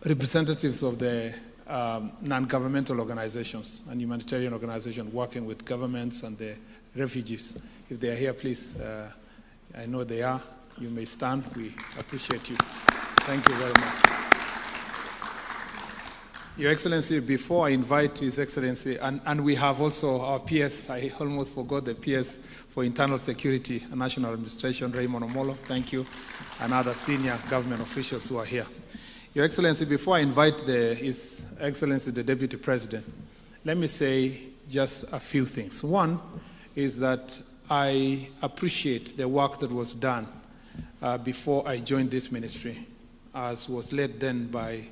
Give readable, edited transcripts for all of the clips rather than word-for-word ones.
representatives of the non-governmental organizations and humanitarian organizations working with governments and the refugees. If they are here, please, I know they are. You may stand. We appreciate you. Thank you very much. Your Excellency, before I invite His Excellency, and we have also our PS, I almost forgot the PS for Internal Security and National Administration, Raymond Omolo, thank you, and other senior government officials who are here. Your Excellency, before I invite His Excellency, the Deputy President, let me say just a few things. One is that I appreciate the work that was done before I joined this ministry, as was led then by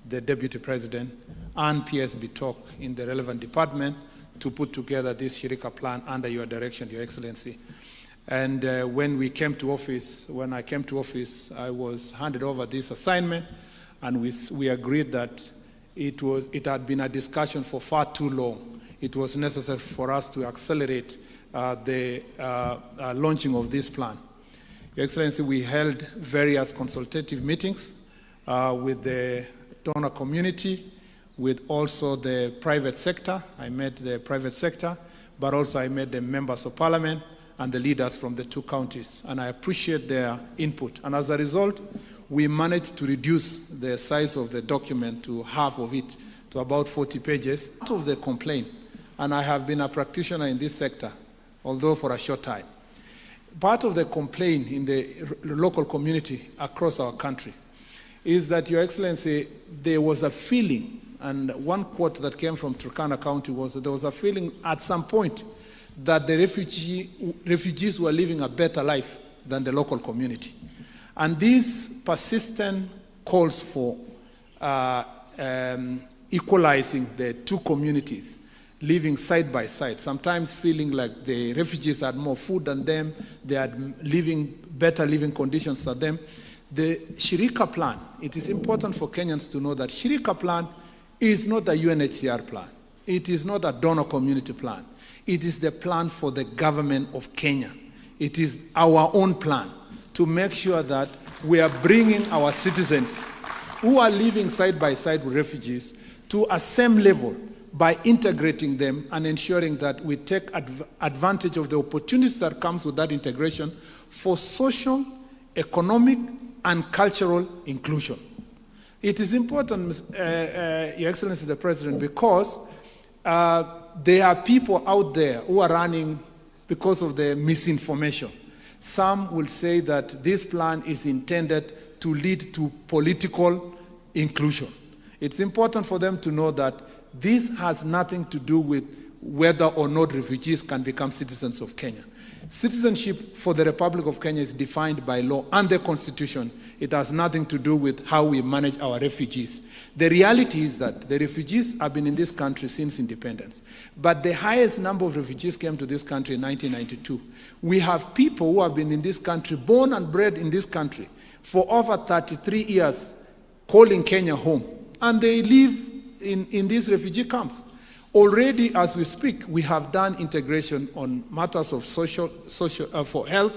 the Deputy President and PS Bitok in the relevant department to put together this Shirika plan under your direction, Your Excellency. And when I came to office, I was handed over this assignment, and we agreed that it had been a discussion for far too long. It was necessary for us to accelerate the launching of this plan. Your Excellency, we held various consultative meetings with the donor community, with also the private sector. I met the private sector, but also I met the members of parliament and the leaders from the two counties, and I appreciate their input. And as a result, we managed to reduce the size of the document to half of it, to about 40 pages. Part of the complaint, and I have been a practitioner in this sector, although for a short time, part of the complaint in the local community across our country is that, Your Excellency, there was a feeling, and one quote that came from Turkana County was that there was a feeling at some point that the refugees were living a better life than the local community. And these persistent calls for equalizing the two communities, living side by side, sometimes feeling like the refugees had more food than them, they had better living conditions than them. The Shirika plan, it is important for Kenyans to know that Shirika plan is not a UNHCR plan. It is not a donor community plan. It is the plan for the government of Kenya. It is our own plan to make sure that we are bringing our citizens who are living side by side with refugees to a same level by integrating them and ensuring that we take advantage of the opportunities that comes with that integration for social, economic, and cultural inclusion. It is important, Your Excellency the President, because there are people out there who are running because of the misinformation. Some will say that this plan is intended to lead to political inclusion. It's important for them to know that this has nothing to do with whether or not refugees can become citizens of Kenya. Citizenship for the Republic of Kenya is defined by law and the Constitution. It has nothing to do with how we manage our refugees. The reality is that the refugees have been in this country since independence. But the highest number of refugees came to this country in 1992. We have people who have been in this country, born and bred in this country, for over 33 years, calling Kenya home. And they live in these refugee camps. Already, as we speak, we have done integration on matters of for health.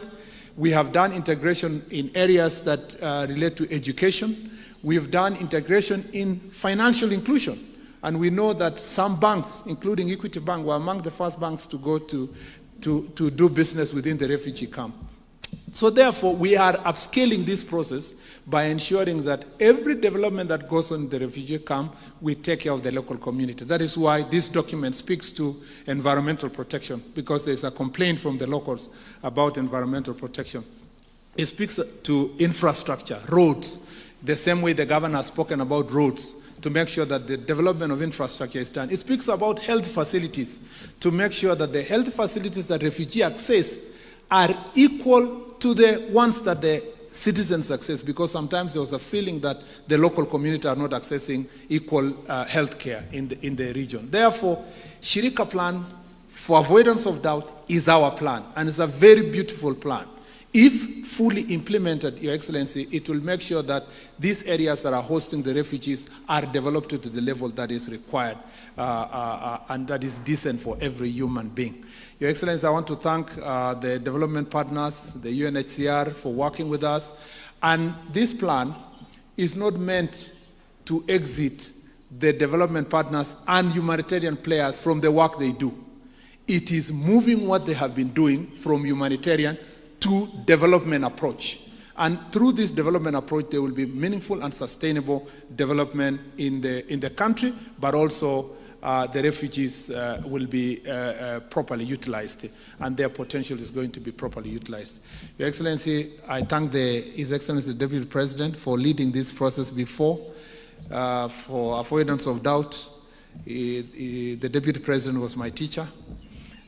We have done integration in areas that relate to education. We have done integration in financial inclusion. And we know that some banks, including Equity Bank, were among the first banks to go to do business within the refugee camp. So therefore, we are upscaling this process by ensuring that every development that goes on in the refugee camp, we take care of the local community. That is why this document speaks to environmental protection, because there's a complaint from the locals about environmental protection. It speaks to infrastructure, roads, the same way the governor has spoken about roads, to make sure that the development of infrastructure is done. It speaks about health facilities, to make sure that the health facilities that refugees access are equal to the ones that the citizens access, because sometimes there was a feeling that the local community are not accessing equal health care in the region. Therefore, Shirika plan, for avoidance of doubt, is our plan, and it's a very beautiful plan. If fully implemented, Your Excellency, it will make sure that these areas that are hosting the refugees are developed to the level that is required and that is decent for every human being. Your Excellency, I want to thank the development partners, the UNHCR, for working with us. And this plan is not meant to exit the development partners and humanitarian players from the work they do. It is moving what they have been doing from humanitarian to development approach. And through this development approach, there will be meaningful and sustainable development in the country, but also the refugees will be properly utilized, and their potential is going to be properly utilized. Your Excellency, I thank His Excellency the Deputy President for leading this process before. For avoidance of doubt, the Deputy President was my teacher,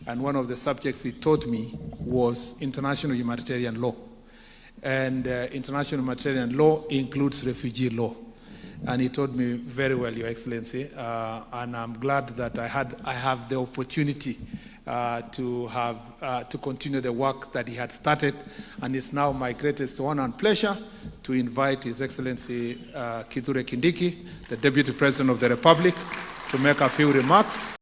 and one of the subjects he taught me was international humanitarian law. And international humanitarian law includes refugee law. And he taught me very well, Your Excellency, and I'm glad that I have the opportunity to continue the work that he had started, and it's now my greatest honor and pleasure to invite His Excellency Kithure Kindiki, the Deputy President of the Republic, to make a few remarks.